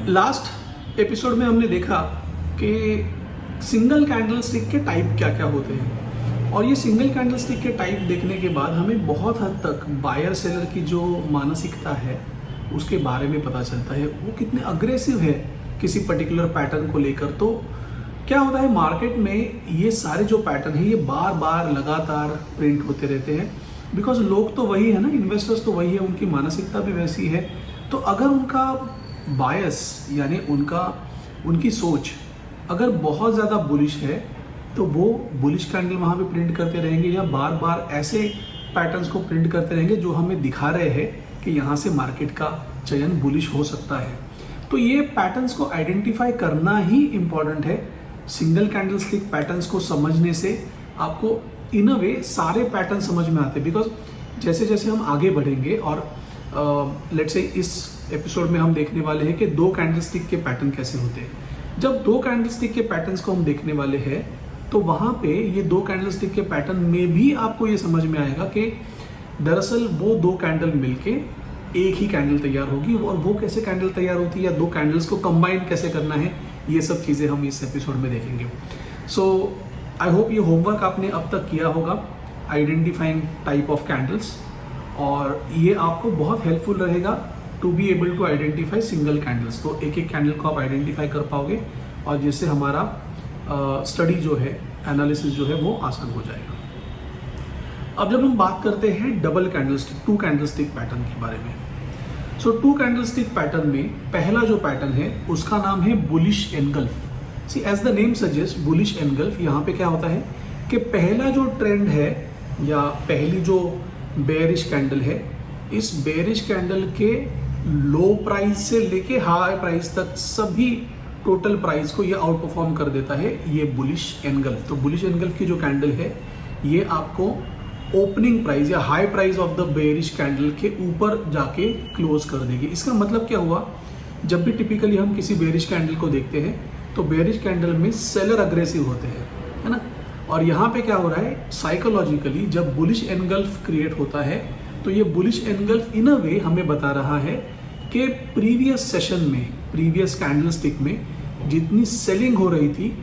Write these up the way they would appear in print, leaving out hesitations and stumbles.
Last episode में हमने देखा कि सिंगल कैंडल स्टिक के टाइप क्या क्या होते हैं, और ये सिंगल कैंडल स्टिक के टाइप देखने के बाद हमें बहुत हद तक बायर सेलर की जो मानसिकता है उसके बारे में पता चलता है, वो कितने अग्रेसिव है किसी पर्टिकुलर पैटर्न को लेकर। तो क्या होता है मार्केट में, ये सारे जो पैटर्न है ये बार बार लगातार प्रिंट होते रहते हैं, बिकॉज लोग तो वही है ना, इन्वेस्टर्स तो वही है, उनकी मानसिकता भी वैसी है। तो अगर उनका बायस यानी उनकी सोच अगर बहुत ज़्यादा बुलिश है तो वो बुलिश कैंडल वहाँ पे प्रिंट करते रहेंगे, या बार बार ऐसे पैटर्न्स को प्रिंट करते रहेंगे जो हमें दिखा रहे हैं कि यहाँ से मार्केट का चयन बुलिश हो सकता है। तो ये पैटर्न्स को आइडेंटिफाई करना ही इम्पॉर्टेंट है। सिंगल कैंडल स्टिक पैटर्न्स को समझने से आपको इन अ वे सारे पैटर्न समझ में आते हैं, बिकॉज जैसे जैसे हम आगे बढ़ेंगे और लेट्स से इस एपिसोड में हम देखने वाले हैं कि दो कैंडल स्टिक के पैटर्न कैसे होते हैं। जब दो कैंडल स्टिक के पैटर्न्स को हम देखने वाले हैं तो वहाँ पे ये दो कैंडल स्टिक के पैटर्न में भी आपको ये समझ में आएगा कि दरअसल वो दो कैंडल मिलके एक ही कैंडल तैयार होगी, और वो कैसे कैंडल तैयार होती है या दो कैंडल्स को कंबाइन कैसे करना है, ये सब चीज़ें हम इस एपिसोड में देखेंगे। सो आई होप ये होमवर्क आपने अब तक किया होगा, आइडेंटिफाइंग टाइप ऑफ कैंडल्स, और ये आपको बहुत हेल्पफुल रहेगा to be able to identify single candles. तो एक एक कैंडल को आप आइडेंटिफाई कर पाओगे और जिससे हमारा स्टडी जो है, एनालिसिस जो है वो आसान हो जाएगा। अब जब हम बात करते हैं double candlestick, two candlestick pattern के बारे में, so two candlestick pattern में पहला जो पैटर्न है उसका नाम है bullish engulf. See as the name suggest, bullish engulf. यहाँ पे क्या होता है कि पहला जो ट्रेंड है या पहली जो बेयरिश कैंडल है, इस बेयरिश कैंडल के लो प्राइस से लेके हाई प्राइस तक सभी टोटल प्राइस को ये आउट परफॉर्म कर देता है ये बुलिश एनगल्फ। तो बुलिश एनगल्फ की जो कैंडल है ये आपको ओपनिंग प्राइस या high price of the bearish candle के ऊपर जाके क्लोज कर देगी। इसका मतलब क्या हुआ, जब भी टिपिकली हम किसी बेयरिश कैंडल को देखते हैं तो बेयरिश कैंडल में सेलर अग्रेसिव होते हैं, है ना। और यहाँ पे क्या हो रहा है, साइकोलॉजिकली जब बुलिश एनगल्फ क्रिएट होता है तो ये बुलिश एनगल्फ इन अ वे हमें बता रहा है कि प्रीवियस सेशन में, प्रीवियस कैंडल स्टिक में जितनी सेलिंग हो रही थी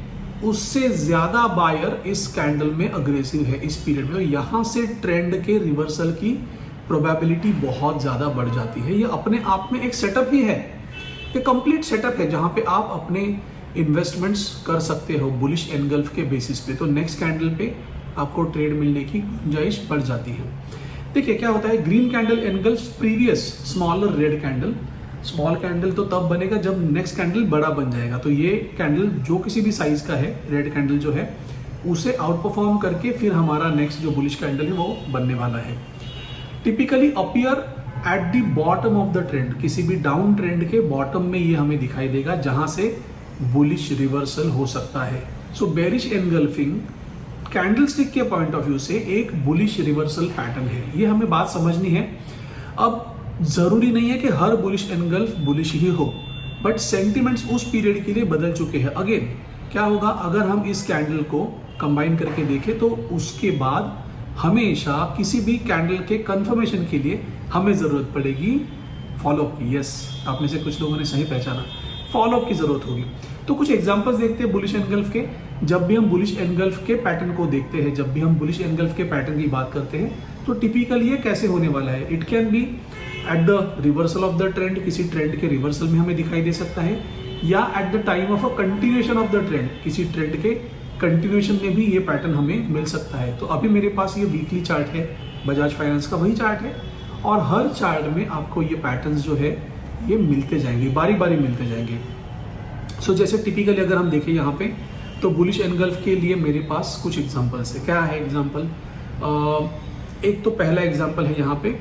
उससे ज़्यादा बायर इस कैंडल में अग्रेसिव है इस पीरियड में। तो यहाँ से ट्रेंड के रिवर्सल की प्रोबेबिलिटी बहुत ज़्यादा बढ़ जाती है। ये अपने आप में एक सेटअप ही है, ये कंप्लीट सेटअप है जहाँ पे आप अपने इन्वेस्टमेंट्स कर सकते हो बुलिश एनगल्फ के बेसिस पे। तो नेक्स्ट कैंडल पे आपको ट्रेड मिलने की गुंजाइश बढ़ जाती है। देखिए क्या होता है, green candle engulf previous smaller red candle. Small candle तो तब बनेगा जब नेक्स्ट कैंडल बड़ा बन जाएगा। तो ये कैंडल जो किसी भी साइज का है, रेड कैंडल जो है, उसे आउट परफॉर्म करके फिर हमारा नेक्स्ट जो बुलिश कैंडल है वो बनने वाला है। Typically appear at the bottom of the trend, किसी भी डाउन ट्रेंड के बॉटम में ये हमें दिखाई देगा जहां से बुलिश रिवर्सल हो सकता है। सो बेरिश एनगल्फिंग कैंडल स्टिक के पॉइंट ऑफ व्यू से एक बुलिश रिवर्सल पैटर्न है, ये हमें बात समझनी है। अब जरूरी नहीं है कि हर बुलिश एनगल्फ बुलिश ही हो, बट सेंटिमेंट्स उस पीरियड के लिए बदल चुके हैं। अगेन क्या होगा, अगर हम इस कैंडल को कंबाइन करके देखें तो उसके बाद हमेशा किसी भी कैंडल के कंफर्मेशन के लिए हमें जरूरत पड़ेगी फॉलोअप की। यस, आप में से कुछ लोगों ने सही पहचाना, फॉलोअप की जरूरत होगी। तो कुछ एग्जांपल्स देखते हैं बुलिश एनगल्फ के। जब भी हम बुलिश एनगल्फ के पैटर्न को देखते हैं, जब भी हम बुलिश एनगल्फ के पैटर्न की बात करते हैं, तो टिपिकली ये कैसे होने वाला है। It can be at the reversal of the trend, किसी ट्रेंड के रिवर्सल में हमें दिखाई दे सकता है, या at the time of a continuation of the trend, किसी ट्रेंड के कंटिन्यूएशन में भी ये पैटर्न हमें मिल सकता है। तो अभी मेरे पास ये वीकली चार्ट है, बजाज फाइनेंस का वही चार्ट है, और हर चार्ट में आपको ये पैटर्न्स जो है ये मिलते जाएंगे, बारी बारी मिलते जाएंगे। सो जैसे टिपिकली अगर हम देखें यहाँ पे, तो बुलिश एनगल्फ के लिए मेरे पास कुछ एग्जांपल्स है। क्या है एग्जांपल, एक तो पहला एग्जांपल है यहाँ पे,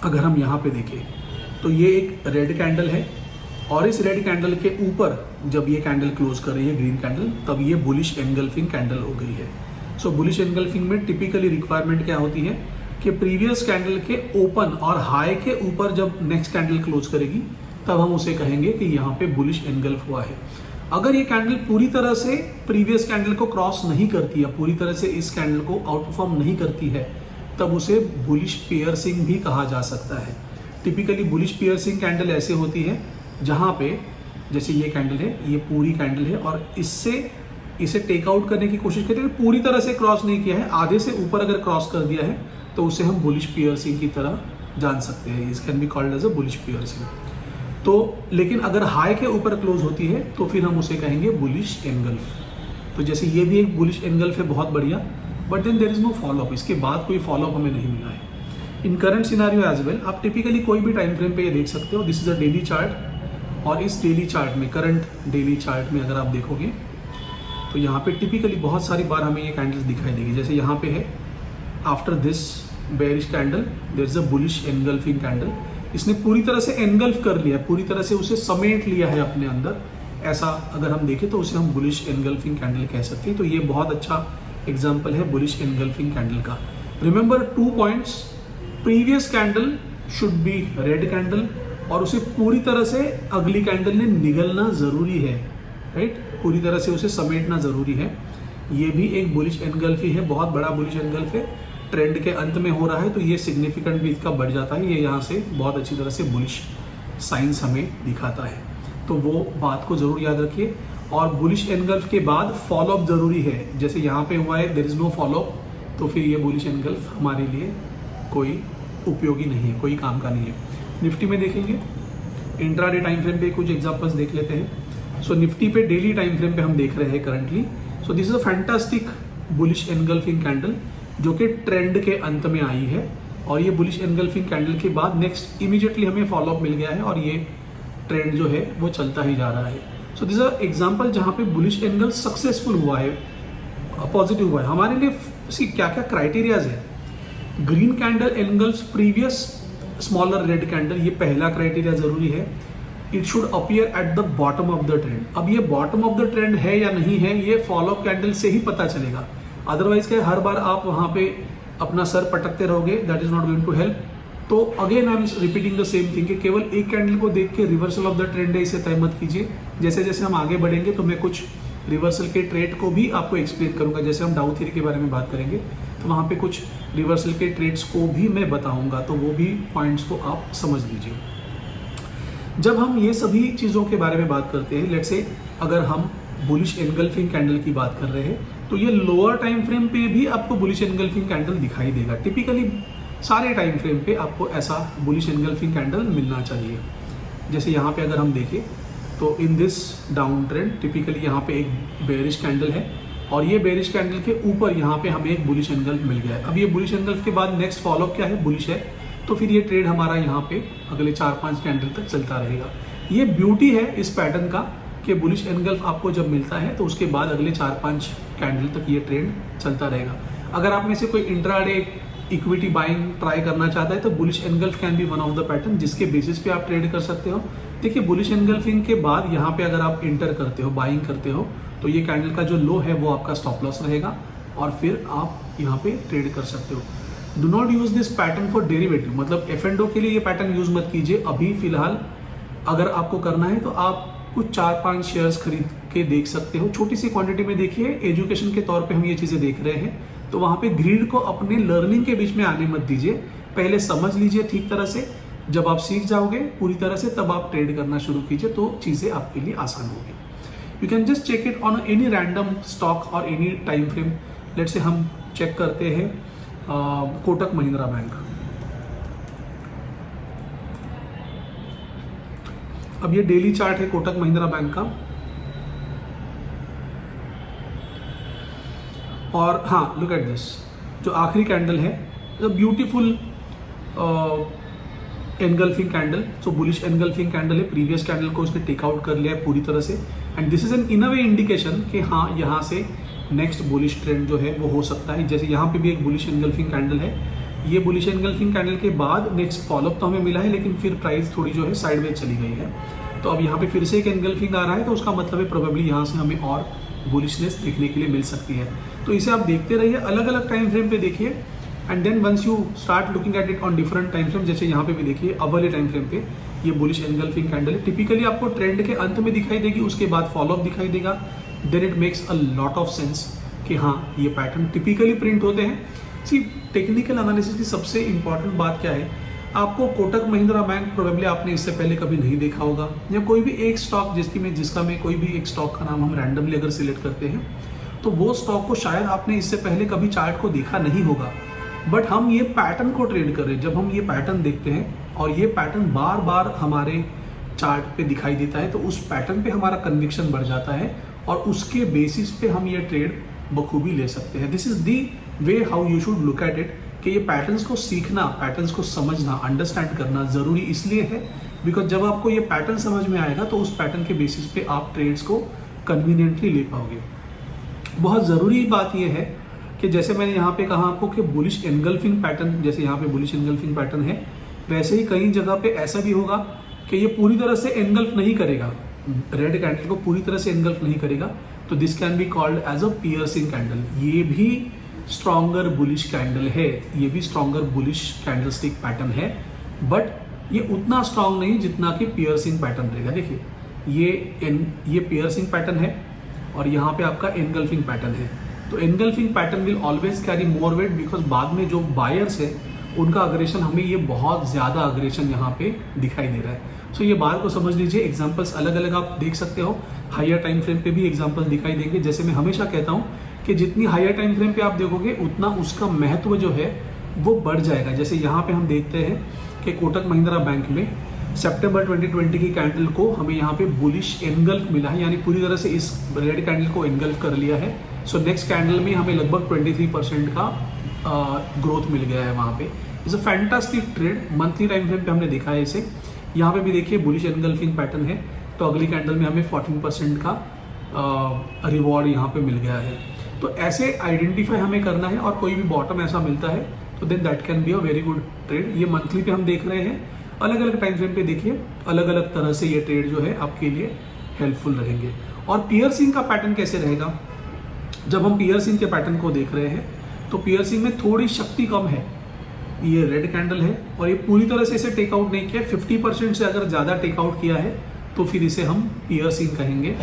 अगर हम यहाँ पे देखें तो ये एक रेड कैंडल है, और इस रेड कैंडल के ऊपर जब ये कैंडल क्लोज कर रही है ग्रीन कैंडल, तब ये बुलिश एनगल्फिंग कैंडल हो गई है। सो बुलिश एनगल्फिंग में टिपिकली रिक्वायरमेंट क्या होती है कि प्रीवियस कैंडल के ओपन और हाई के ऊपर जब नेक्स्ट कैंडल क्लोज करेगी तब हम उसे कहेंगे कि यहाँ पे बुलिश एनगल्फ हुआ है। अगर ये कैंडल पूरी तरह से प्रीवियस कैंडल को क्रॉस नहीं करती है, पूरी तरह से इस कैंडल को आउट परफॉर्म नहीं करती है, तब उसे बुलिश पियर्सिंग भी कहा जा सकता है। टिपिकली बुलिश पियर्सिंग कैंडल ऐसे होती है जहाँ पे जैसे ये कैंडल है, ये पूरी कैंडल है और इसे टेक आउट करने की कोशिश करते हैं, पूरी तरह से क्रॉस नहीं किया है, आधे से ऊपर अगर क्रॉस कर दिया है तो उसे हम बुलिश पियर्सिंग की तरह जान सकते हैं। इस can be called as a bullish piercing. तो लेकिन अगर हाई के ऊपर क्लोज होती है तो फिर हम उसे कहेंगे बुलिश एनगल्फ। तो जैसे ये भी एक बुलिश एनगल्फ है, बहुत बढ़िया, but then there is no follow up, इसके बाद कोई फॉलोअप हमें नहीं मिला है। In current scenario as well, आप टिपिकली कोई भी टाइम फ्रेम पे ये देख सकते हो, this is a daily chart, और इस डेली चार्ट में, करंट डेली चार्ट में अगर आप देखोगे तो यहाँ पे टिपिकली बहुत सारी बार हमें ये कैंडल्स दिखाई देगी। जैसे यहाँ पे है, after this bearish candle there is a bullish engulfing candle, इसने पूरी तरह से एनगल्फ कर लिया, पूरी तरह से उसे समेट लिया है अपने अंदर, ऐसा अगर हम देखें तो उसे हम बुलिश एनगल्फिंग कैंडल कह सकते हैं। तो ये बहुत अच्छा एग्जाम्पल है बुलिश एनगल्फिंग कैंडल का। Remember 2 points, previous candle should be red candle और उसे पूरी तरह से अगली कैंडल ने निगलना जरूरी है, राइट, पूरी तरह से उसे समेटना जरूरी है। ये भी एक बुलिश एनगल्फ ही है, बहुत बड़ा बुलिश एनगल्फ है, ट्रेंड के अंत में हो रहा है, तो ये सिग्निफिकेंट भी इसका बढ़ जाता है, ये यहाँ से बहुत अच्छी तरह से बुलिश साइंस हमें दिखाता है। तो वो बात को जरूर याद रखिए। और बुलिश एनगल्फ के बाद फॉलोअप जरूरी है, जैसे यहाँ पे हुआ है देयर इज नो फॉलोअप, तो फिर ये बुलिश एनगल्फ हमारे लिए कोई उपयोगी नहीं है, कोई काम का नहीं है। निफ्टी में देखेंगे, इंट्राडे टाइम फ्रेम पे कुछ एग्जांपल्स देख लेते हैं। सो निफ्टी पे डेली टाइम फ्रेम पे हम देख रहे हैं currently, so this is a fantastic bullish engulfing candle जो कि ट्रेंड के अंत में आई है, और ये बुलिश एनगल्फिंग कैंडल के बाद नेक्स्ट इमीडिएटली हमें फॉलोअप मिल गया है और ये ट्रेंड जो है वो चलता ही जा रहा है। सो दिस इज एग्जांपल जहाँ पे बुलिश एंगल सक्सेसफुल हुआ है, पॉजिटिव हुआ है। हमारे लिए सी क्या क्या क्राइटेरियाज है, green candle angles previous smaller red candle, ये पहला क्राइटेरिया जरूरी है। It should appear at the bottom of the trend. अब ये बॉटम ऑफ द ट्रेंड है या नहीं है, ये फॉलोअप कैंडल से ही पता चलेगा, अदरवाइज क्या हर बार आप वहाँ पे अपना सर पटकते रहोगे, that is not going to help. तो again I am repeating the same thing कि केवल एक कैंडल को देख के रिवर्सल ऑफ द ट्रेंड है इसे तय मत कीजिए। जैसे जैसे हम आगे बढ़ेंगे तो मैं कुछ रिवर्सल के ट्रेड को भी आपको एक्सप्लेन करूंगा, जैसे हम डाउ थ्योरी के बारे में बात करेंगे तो वहाँ पे कुछ रिवर्सल के ट्रेड्स को भी मैं बताऊंगा, तो वो भी पॉइंट्स को आप समझ लीजिए। जब हम ये सभी चीज़ों के बारे में बात करते हैं, लेट्स से अगर हम बुलिश एनगल्फिंग कैंडल की बात कर रहे हैं तो ये लोअर टाइम फ्रेम पे भी आपको बुलिश एनगल्फिंग कैंडल दिखाई देगा। टिपिकली सारे टाइम फ्रेम पे आपको ऐसा बुलिश एनगल्फिंग कैंडल मिलना चाहिए। जैसे यहाँ पे अगर हम देखें तो in this down trend typically यहाँ पे एक बेरिश कैंडल है और ये बेरिश कैंडल के ऊपर यहाँ पे हमें एक बुलिश एनगल्फ मिल गया है। अब ये बुलिश एनगल्फ के बाद नेक्स्ट फॉलोअप क्या है, बुलिश है, तो फिर ये ट्रेड हमारा यहाँ पे अगले 4-5 कैंडल तक चलता रहेगा। ये ब्यूटी है इस पैटर्न का कि बुलिश एनगल्फ आपको जब मिलता है तो उसके बाद अगले 4-5 कैंडल तक ये ट्रेंड चलता रहेगा। अगर आप में से कोई इंट्राडे इक्विटी बाइंग ट्राई करना चाहता है तो bullish engulf can be one of the pattern जिसके बेसिस पे आप ट्रेड कर सकते हो। देखिए बुलिश एनगल्फिंग के बाद यहाँ पे अगर आप इंटर करते हो, बाइंग करते हो, तो ये कैंडल का जो लो है वो आपका स्टॉप लॉस रहेगा और फिर आप यहाँ पे ट्रेड कर सकते हो। Do not use this pattern for derivative, मतलब F&O के लिए ये पैटर्न यूज मत कीजिए अभी फिलहाल। अगर आपको करना है तो आप कुछ 4-5 शेयर्स खरीद के देख सकते हो, छोटी सी क्वांटिटी में देखिए। एजुकेशन के तौर पे हम ये चीज़ें देख रहे हैं, तो वहाँ पे ग्रीड को अपने लर्निंग के बीच में आने मत दीजिए, पहले समझ लीजिए ठीक तरह से। जब आप सीख जाओगे पूरी तरह से तब आप ट्रेड करना शुरू कीजिए, तो चीज़ें आपके लिए आसान होगी। You can just check it on any random stock और any time frame. Let's say हम चेक करते हैं कोटक महिंद्रा बैंक। अब ये डेली चार्ट है कोटक महिंद्रा बैंक का, और हाँ लुक एट दिस, जो आखिरी कैंडल है ब्यूटीफुल एनगल्फिंग कैंडल, सो बुलिश एनगल्फिंग कैंडल है। प्रीवियस कैंडल को उसने टेक आउट कर लिया है पूरी तरह से, and this is an in a way indication कि हाँ यहाँ से नेक्स्ट बुलिश ट्रेंड जो है वो हो सकता है। जैसे यहाँ पे भी एक बुलिश एनगल्फिंग कैंडल है, ये बुलिश एनगल्फिंग कैंडल के बाद नेक्स्ट फॉलोअप तो हमें मिला है, लेकिन फिर प्राइस थोड़ी जो है साइडवेज चली गई है। तो अब यहाँ पे फिर से एक एनगल्फिंग आ रहा है, तो उसका मतलब है प्रोबेबली यहाँ से हमें और बुलिशनेस देखने के लिए मिल सकती है। तो इसे आप देखते रहिए, अलग अलग टाइम फ्रेम पे देखिए, and then once you start looking at it on different time frame, जैसे यहाँ पे भी देखिए अब वाले टाइम फ्रेम पे ये बुलिश एनगल्फिंग कैंडल है। टिपिकली आपको ट्रेंड के अंत में दिखाई देगी, उसके बाद फॉलोअप दिखाई देगा, then it makes a lot of sense कि हाँ ये पैटर्न टिपिकली प्रिंट होते हैं। सी टेक्निकल एनालिसिस की सबसे इंपॉर्टेंट बात क्या है, आपको कोटक महिंद्रा बैंक प्रोबेबली आपने इससे पहले कभी नहीं देखा होगा, या कोई भी एक स्टॉक जिसका में कोई भी एक स्टॉक का नाम हम रैंडमली अगर सिलेक्ट करते हैं तो वो स्टॉक को शायद आपने इससे पहले कभी चार्ट को देखा नहीं होगा, बट हम ये पैटर्न को ट्रेड कर रहे हैं। जब हम ये पैटर्न देखते हैं और ये पैटर्न बार बार हमारे चार्ट पे दिखाई देता है तो उस पैटर्न पे हमारा कन्विक्शन बढ़ जाता है और उसके बेसिस पे हम ये ट्रेड बखूबी ले सकते हैं। This is the way how you should look at it, कि ये पैटर्न्स को सीखना, पैटर्न्स को समझना, अंडरस्टैंड करना ज़रूरी इसलिए है बिकॉज जब आपको ये पैटर्न समझ में आएगा तो उस पैटर्न के बेसिस पे आप ट्रेड्स को कन्वीनियंटली ले पाओगे। बहुत ज़रूरी बात यह है कि जैसे मैंने यहाँ पे कहा आपको कि बुलिश एनगल्फिंग पैटर्न, जैसे यहाँ पे बुलिश एनगल्फिंग पैटर्न है, वैसे ही कई जगह पे ऐसा भी होगा कि ये पूरी तरह से एनगल्फ नहीं करेगा, रेड कैंडल को पूरी तरह से एनगल्फ नहीं करेगा, तो this can be called as a piercing candle. ये भी स्ट्रॉन्गर बुलिश कैंडल है, ये भी स्ट्रॉन्गर बुलिश कैंडलस्टिक पैटर्न है, बट ये उतना स्ट्रॉन्ग नहीं जितना कि पियर्सिंग पैटर्न रहेगा। देखिए ये पियर्सिंग पैटर्न है और यहाँ पे आपका एनगल्फिंग पैटर्न है, तो engulfing pattern will always carry more weight because बाद में जो बायर्स है उनका अग्रेशन, हमें ये बहुत ज़्यादा अग्रेशन यहाँ पे दिखाई दे रहा है। सो ये बात को समझ लीजिए, एग्जाम्पल्स अलग अलग आप देख सकते हो, हायर टाइम फ्रेम पे भी एग्जाम्पल्स दिखाई देंगे। जैसे मैं हमेशा कहता हूँ कि जितनी हायर टाइम फ्रेम पे आप देखोगे उतना उसका महत्व जो है वो बढ़ जाएगा। जैसे यहाँ पे हम देखते हैं कि कोटक महिंद्रा बैंक में सितंबर 2020 की कैंडल को हमें यहाँ पे बुलिश एनगल्फ मिला है, यानी पूरी तरह से इस रेड कैंडल को एनगल्फ कर लिया है। सो नेक्स्ट कैंडल में हमें लगभग 23% का ग्रोथ मिल गया है वहाँ पे। It's a fantastic trade, monthly time frame पे हमने देखा है इसे। यहाँ पे भी देखिए बुलिश एनगल्फिंग पैटर्न है, तो अगली कैंडल में हमें 14% का रिवॉर्ड यहाँ पे मिल गया है। तो ऐसे आइडेंटिफाई हमें करना है, और कोई भी बॉटम ऐसा मिलता है तो then that can be a very good trade. ये मंथली पे हम देख रहे हैं, अलग अलग टाइम फ्रेम पे देखिए अलग अलग तरह से ये ट्रेड जो है आपके लिए हेल्पफुल रहेंगे। और पियर्सिंग का पैटर्न कैसे रहेगा? जब हम पियर्सिंग के पैटर्न को देख रहे हैं तो पियर्सिंग में थोड़ी शक्ति कम है, ये रेड कैंडल है और ये पूरी तरह से इसे टेकआउट नहीं किया, 50% से अगर ज़्यादा टेकआउट किया है तो फिर इसे हम पियर्सिंग कहेंगे,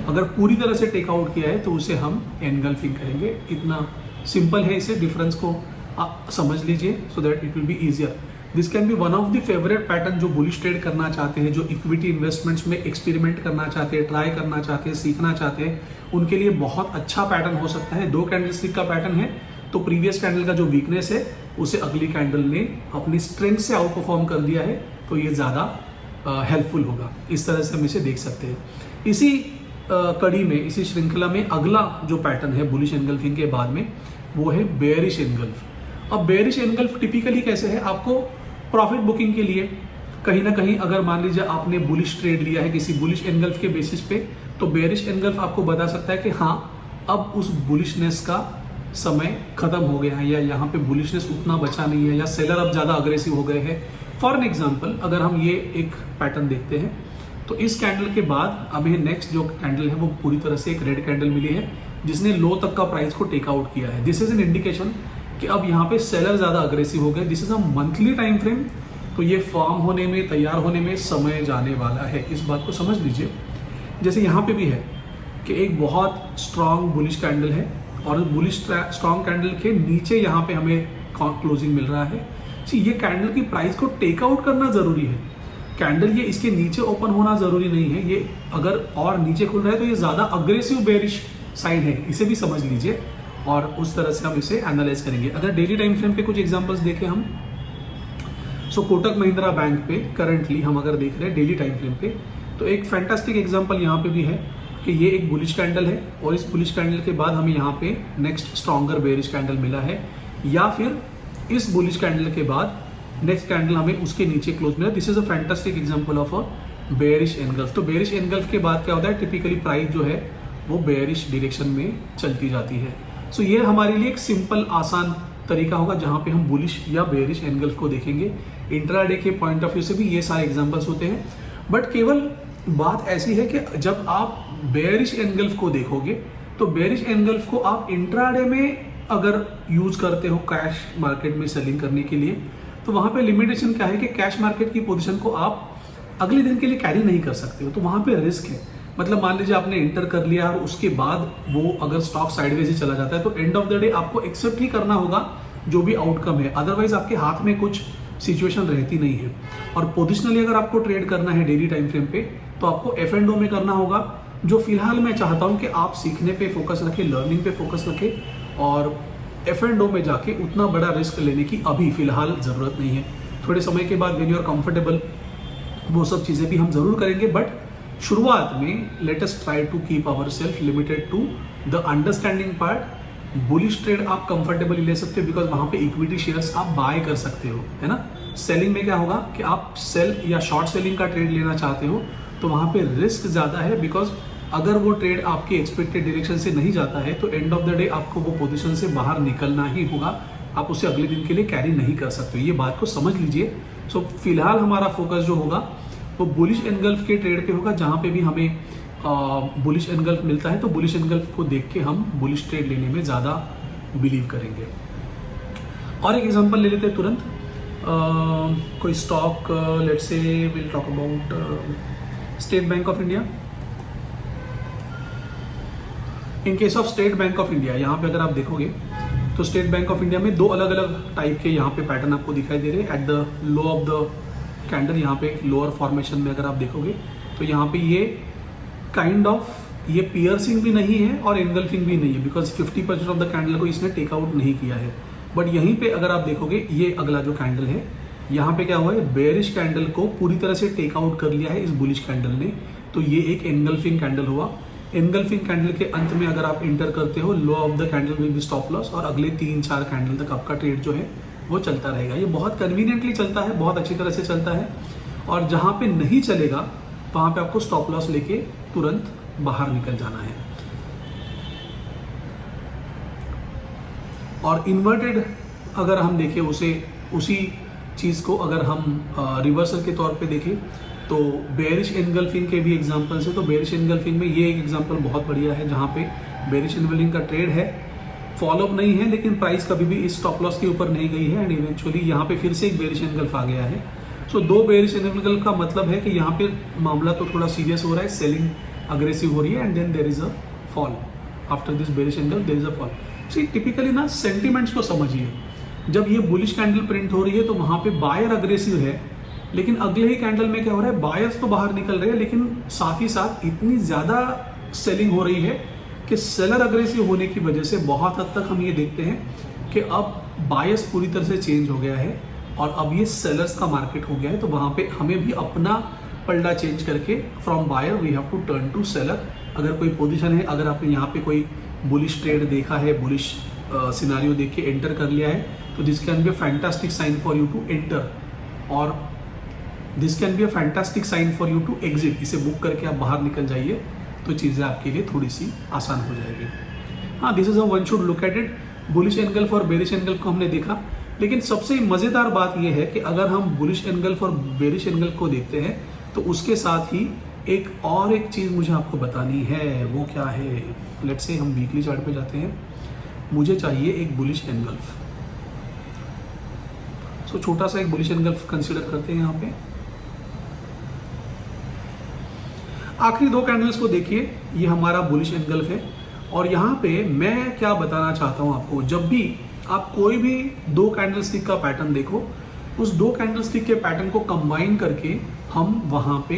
अगर पूरी तरह से टेकआउट किया है तो उसे हम एनगल्फिंग कहेंगे। इतना सिंपल है, इसे डिफरेंस को आप समझ लीजिए so that it will be easier. This can B one of the favourite pattern जो बुलिश ट्रेड करना चाहते हैं, जो इक्विटी इन्वेस्टमेंट्स में एक्सपेरिमेंट करना चाहते हैं, ट्राई करना चाहते हैं, सीखना चाहते हैं, उनके लिए बहुत अच्छा पैटर्न हो सकता है। 2 कैंडलस्टिक का पैटर्न है, तो प्रीवियस कैंडल का जो वीकनेस है उसे अगली कैंडल ने अपनी स्ट्रेंथ से आउट परफॉर्म कर दिया है, तो ये ज़्यादा हेल्पफुल होगा। इस तरह से हम इसे देख सकते हैं। इसी कड़ी में, इसी श्रृंखला में अगला जो पैटर्न है बुलिश एनगल्फिंग के बाद में, वो है बेयरिश एनगल्फ। अब बेयरिश एनगल्फ टिपिकली कैसे है? आपको प्रॉफिट बुकिंग के लिए कहीं ना कहीं, अगर मान लीजिए आपने बुलिश ट्रेड लिया है किसी बुलिश एनगल्फ के बेसिस पे, तो बेयरिश एनगल्फ आपको बता सकता है कि हाँ अब उस बुलिशनेस का समय खत्म हो गया है, या यहाँ पे बुलिशनेस उतना बचा नहीं है, या सेलर अब ज़्यादा अग्रेसिव हो गए हैं। फॉर एन एग्जाम्पल, अगर हम ये एक पैटर्न देखते हैं तो इस कैंडल के बाद हमें नेक्स्ट जो कैंडल है वो पूरी तरह से एक रेड कैंडल मिली है जिसने लो तक का प्राइस को टेक आउट किया है। दिस इज एन इंडिकेशन कि अब यहाँ पे सेलर ज़्यादा अग्रेसिव हो गए। This is a monthly time frame, तो ये फॉर्म होने में, तैयार होने में समय जाने वाला है, इस बात को समझ लीजिए। जैसे यहाँ पे भी है कि एक बहुत स्ट्रॉन्ग बुलिश कैंडल है और बुलिश स्ट्रॉन्ग कैंडल के नीचे यहाँ पे हमें क्लोजिंग मिल रहा है। ये कैंडल की प्राइस को टेक आउट करना जरूरी है। कैंडल ये इसके नीचे ओपन होना जरूरी नहीं है, ये अगर और नीचे खुल रहा है तो ये ज़्यादा अग्रेसिव बेरिश साइन है, इसे भी समझ लीजिए, और उस तरह से हम इसे एनालाइज करेंगे। अगर डेली टाइम फ्रेम पे कुछ एग्जांपल्स देखें हम, सो कोटक महिंद्रा बैंक पे करंटली हम अगर देख रहे हैं डेली टाइम फ्रेम पे, तो एक फैंटास्टिक एग्जांपल यहाँ पे भी है कि ये एक बुलिश कैंडल है और इस बुलिश कैंडल के बाद हमें यहाँ पे नेक्स्ट स्ट्रॉन्गर बेरिश कैंडल मिला है, या फिर इस बुलिश कैंडल के बाद नेक्स्ट कैंडल हमें उसके नीचे क्लोज मिला। This is a fantastic example of a bearish engulf. तो बेरिश एनगल्फ के बाद क्या होता है, टिपिकली प्राइस जो है वो बेरिश डायरेक्शन में चलती जाती है। सो ये हमारे लिए एक सिंपल आसान तरीका होगा जहाँ पे हम बुलिश या बेरिश एनगल्फ को देखेंगे। इंट्राडे के पॉइंट ऑफ व्यू से भी ये सारे एग्जांपल्स होते हैं, बट केवल बात ऐसी है कि जब आप बेरिश एनगल्फ को देखोगे तो बेरिश एनगल्फ को आप इंट्राडे में अगर यूज करते हो कैश मार्केट में सेलिंग करने के लिए, तो वहाँ पे लिमिटेशन क्या है कि कैश मार्केट की पोजीशन को आप अगले दिन के लिए कैरी नहीं कर सकते हो, तो वहाँ पे रिस्क है। मतलब मान लीजिए आपने एंटर कर लिया और उसके बाद वो अगर स्टॉक साइडवेज ही चला जाता है तो एंड ऑफ द डे आपको एक्सेप्ट ही करना होगा जो भी आउटकम है, अदरवाइज आपके हाथ में कुछ सिचुएशन रहती नहीं है। और पोजिशनली अगर आपको ट्रेड करना है डेली टाइम फ्रेम पे, तो आपको F&O में करना होगा, जो फिलहाल मैं चाहता हूं कि आप सीखने पे फोकस रखें, लर्निंग पे फोकस रखें, और F&O में जाके उतना बड़ा रिस्क लेने की अभी फिलहाल ज़रूरत नहीं है। थोड़े समय के बाद व्हेन यू आर कंफर्टेबल वो सब चीज़ें भी हम ज़रूर करेंगे, बट शुरुआत में let us try to keep our self limited to the understanding part. Bullish trade आप कंफर्टेबली ले सकते हो, बिकॉज वहाँ पे इक्विटी शेयर्स आप बाय कर सकते हो, है ना। सेलिंग में क्या होगा कि आप सेल या शॉर्ट सेलिंग का ट्रेड लेना चाहते हो तो वहाँ पे रिस्क ज़्यादा है, बिकॉज अगर वो ट्रेड आपकी एक्सपेक्टेड डायरेक्शन से नहीं जाता है तो एंड ऑफ द डे आपको वो पोजीशन से बाहर निकलना ही होगा, आप उसे अगले दिन के लिए कैरी नहीं कर सकते। ये बात को समझ लीजिए। सो फिलहाल हमारा फोकस जो होगा वो बुलिश एनगल्फ के ट्रेड पे होगा, जहाँ पे भी हमें बुलिश एनगल्फ मिलता है तो बुलिश एनगल्फ को देख के हम बुलिश ट्रेड लेने में ज़्यादा बिलीव करेंगे। और एक एग्जांपल ले लेते हैं तुरंत, कोई stock, let's say will talk about state bank of India. In case of state bank of India, यहाँ पे अगर आप देखोगे तो स्टेट बैंक ऑफ इंडिया में दो अलग अलग टाइप के यहाँ पे पैटर्न आपको दिखाई दे रहे हैं। At the low of the candle, यहाँ पे लोअर फॉर्मेशन में अगर आप देखोगे तो यहाँ पे ये काइंड ऑफ ये पियर्सिंग भी नहीं है और एनगल्फिंग भी नहीं है, बिकॉज 50% ऑफ द कैंडल को इसने टेकआउट नहीं किया है। बट यहीं पे अगर आप देखोगे ये अगला जो कैंडल है, यहाँ पे क्या हुआ है, बेयरिश कैंडल को पूरी तरह से टेकआउट कर लिया है इस बुलिश कैंडल ने, तो ये एक एनगल्फिंग कैंडल हुआ। एनगल्फिंग कैंडल के अंत में अगर आप इंटर करते हो, low of the candle will be stop loss, और अगले 3-4 कैंडल तक आपका ट्रेड जो है वो चलता रहेगा। ये बहुत कन्वीनियंटली चलता है, बहुत अच्छी तरह से चलता है, और जहाँ पे नहीं चलेगा वहाँ पे आपको स्टॉप लॉस लेके तुरंत बाहर निकल जाना है। और इन्वर्टेड अगर हम देखें उसी चीज़ को अगर हम रिवर्सल के तौर पे देखें तो बेरिश एनगल्फिंग के भी एग्जांपल्स है। तो बेरिश एनगल्फिंग में ये एक एग्जांपल बहुत बढ़िया है, जहाँ पे बेरिश एनगल्फिंग का ट्रेड है, फॉलोअप नहीं है, लेकिन प्राइस कभी भी इस स्टॉप लॉस के ऊपर नहीं गई है, एंड इवेंचुअली यहाँ पे फिर से एक बेरिश एनगल्फ आ गया है। सो दो बेरिश एनगल्फ का मतलब है कि यहाँ पे मामला तो थोड़ा सीरियस हो रहा है, सेलिंग अग्रेसिव हो रही है, and then there is a fall after this bearish engulf, there is a fall. See typically ना सेंटिमेंट्स को समझिए, जब ये बुलिश कैंडल प्रिंट हो रही है तो वहाँ पे बायर अग्रेसिव है, लेकिन अगले ही कैंडल में क्या हो रहा है, बायर्स तो बाहर निकल रहे हैं, लेकिन साथ ही साथ इतनी ज़्यादा सेलिंग हो रही है कि सेलर अग्रेसिव होने की वजह से बहुत हद तक हम ये देखते हैं कि अब बायर्स पूरी तरह से चेंज हो गया है और अब ये सेलर्स का मार्केट हो गया है। तो वहाँ पे हमें भी अपना पलड़ा चेंज करके from buyer we have to turn to seller. अगर कोई पोजीशन है, अगर आपने यहाँ पे कोई बुलिश ट्रेड देखा है, बुलिश सिनारियो देख के एंटर कर लिया है, तो this can be a fantastic sign for you to enter, और this can be a fantastic sign for you to exit. इसे बुक करके आप बाहर निकल जाइए तो चीज़ें आपके लिए थोड़ी सी आसान हो जाएगी। हाँ, this is a one should look at it. Bullish engulf और बेरिश एनगल्फ को हमने देखा, लेकिन सबसे मज़ेदार बात यह है कि अगर हम बुलिश एनगल्फ और बेरिश एनगल्फ को देखते हैं तो उसके साथ ही एक चीज़ मुझे आपको बतानी है। वो क्या है, लेट्स से हम वीकली चार्ट पे जाते हैं। मुझे चाहिए एक बुलिश एनगल्फ, सो छोटा सा एक बुलिश एनगल्फ कंसीडर करते हैं। यहाँ पे आखिरी दो कैंडल्स को देखिए, ये हमारा बुलिश एनगल्फ है। और यहाँ पे मैं क्या बताना चाहता हूँ आपको, जब भी आप कोई भी दो कैंडलस्टिक का पैटर्न देखो, उस दो कैंडलस्टिक के पैटर्न को कंबाइन करके हम वहाँ पे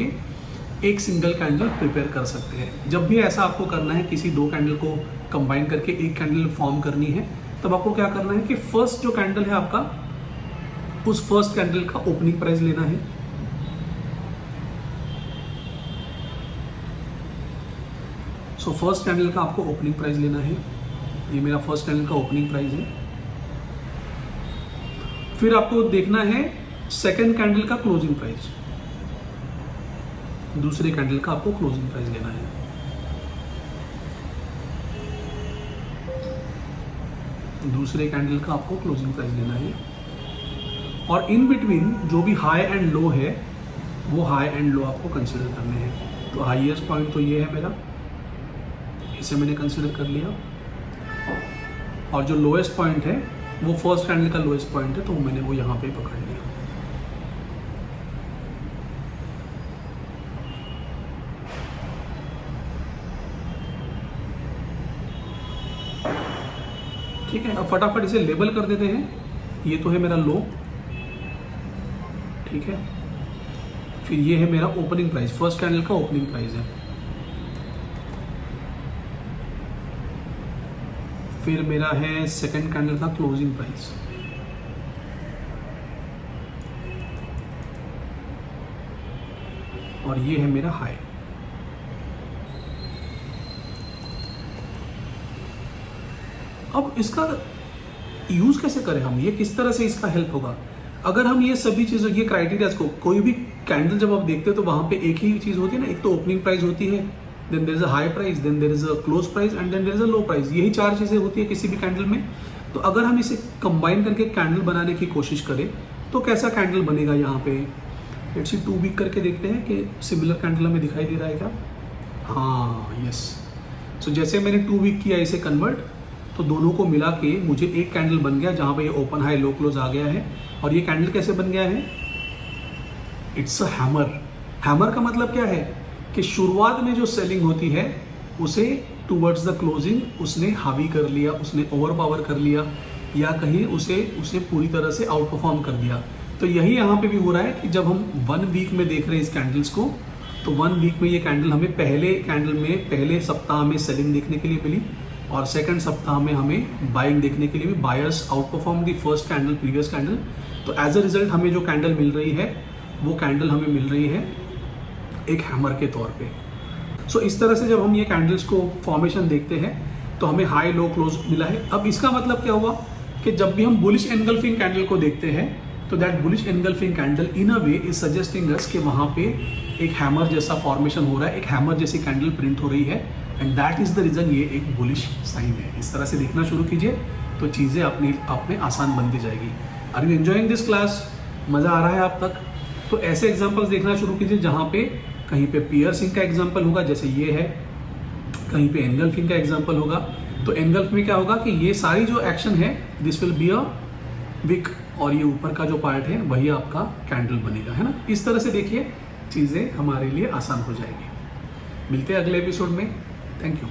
एक सिंगल कैंडल प्रिपेयर कर सकते हैं। जब भी ऐसा आपको करना है, किसी दो कैंडल को कंबाइन करके एक कैंडल फॉर्म करनी है, तब आपको क्या करना है कि फर्स्ट जो कैंडल है आपका, उस फर्स्ट कैंडल का ओपनिंग प्राइस लेना है। सो फर्स्ट कैंडल का आपको ओपनिंग प्राइस लेना है। ये मेरा फर्स्ट कैंडल का ओपनिंग प्राइस है। फिर आपको देखना है सेकंड कैंडल का क्लोजिंग प्राइस, दूसरे कैंडल का आपको क्लोजिंग प्राइस लेना है। दूसरे कैंडल का आपको क्लोजिंग प्राइस लेना है, और इन बिटवीन जो भी हाई एंड लो है, वो हाई एंड लो आपको कंसीडर करने हैं। तो हाईएस्ट पॉइंट तो ये है मेरा, इसे मैंने कंसीडर कर लिया, और जो लोएस्ट पॉइंट है वो फर्स्ट कैंडल का लोएस्ट पॉइंट है, तो मैंने वो यहाँ पे पकड़ लिया। ठीक है, अब फटाफट इसे लेबल कर देते हैं। ये तो है मेरा लो, ठीक है। फिर ये है मेरा ओपनिंग प्राइस, फर्स्ट कैंडल का ओपनिंग प्राइस है। फिर मेरा है सेकंड कैंडल का क्लोजिंग प्राइस, और ये है मेरा हाई। अब इसका यूज कैसे करें हम, ये किस तरह से इसका हेल्प होगा? अगर हम ये सभी चीजों, ये क्राइटेरिया को, कोई भी कैंडल जब आप देखते हो तो वहां पे एक ही चीज होती है ना, एक तो ओपनिंग प्राइस होती है, then there is a high price, then there is a close price and then there is a low price. यही 4 चीजें होती है किसी भी कैंडल में। तो अगर हम इसे कंबाइन करके कैंडल बनाने की कोशिश करें तो कैसा कैंडल बनेगा यहाँ पे? लेट्स सी 2 वीक करके देखते हैं कि सिमिलर कैंडल हमें दिखाई दे रहा है क्या। हाँ, यस। सो जैसे मैंने 2 वीक किया इसे कन्वर्ट, तो दोनों को मिला के मुझे एक कैंडल बन गया जहाँ पे ये ओपन हाई लो क्लोज आ गया है। और ये कैंडल कैसे बन गया है? It's a hammer. हैमर का मतलब क्या है कि शुरुआत में जो सेलिंग होती है उसे टूवर्ड्स द क्लोजिंग उसने हावी कर लिया, उसने ओवर पावर कर लिया, या कहीं उसे पूरी तरह से आउट परफॉर्म कर दिया। तो यही यहाँ पे भी हो रहा है कि जब हम 1 वीक में देख रहे हैं इस कैंडल्स को, तो 1 वीक में ये कैंडल हमें पहले सप्ताह में सेलिंग देखने के लिए मिली, और सेकंड सप्ताह में हमें बाइंग देखने के लिए भी। Buyers out perform the first candle, previous candle. तो एज अ रिजल्ट हमें जो कैंडल मिल रही है वो कैंडल हमें मिल रही है एक हैमर के तौर पे। सो इस तरह से जब हम ये कैंडल्स को फॉर्मेशन देखते हैं तो हमें हाई लो क्लोज मिला है। अब इसका मतलब क्या हुआ कि जब भी हम बुलिश एनगल्फिंग कैंडल को देखते हैं तो that bullish engulfing candle in a way is suggesting us कि वहाँ पे एक हैमर जैसा फॉर्मेशन हो रहा है, एक हैमर जैसी कैंडल प्रिंट हो रही है, and that is the reason ये एक बुलिश साइन है। इस तरह से देखना शुरू कीजिए तो चीज़ें अपने आप में आसान बनती जाएगी। Are you enjoying this class? मज़ा आ रहा है आप तक? तो ऐसे एग्जाम्पल्स देखना शुरू कीजिए जहाँ पे कहीं पे पियर्सिंग का एग्जाम्पल होगा, जैसे ये है, कहीं पे एनगल्फिंग का एग्जाम्पल होगा। तो एनगल्फ में क्या होगा कि ये सारी जो एक्शन है this will be a week, और ये ऊपर का जो पार्ट है वही आपका कैंडल बनेगा, है ना। इस तरह से देखिए चीज़ें हमारे लिए आसान हो जाएगी। मिलते हैं अगले एपिसोड में। Thank you.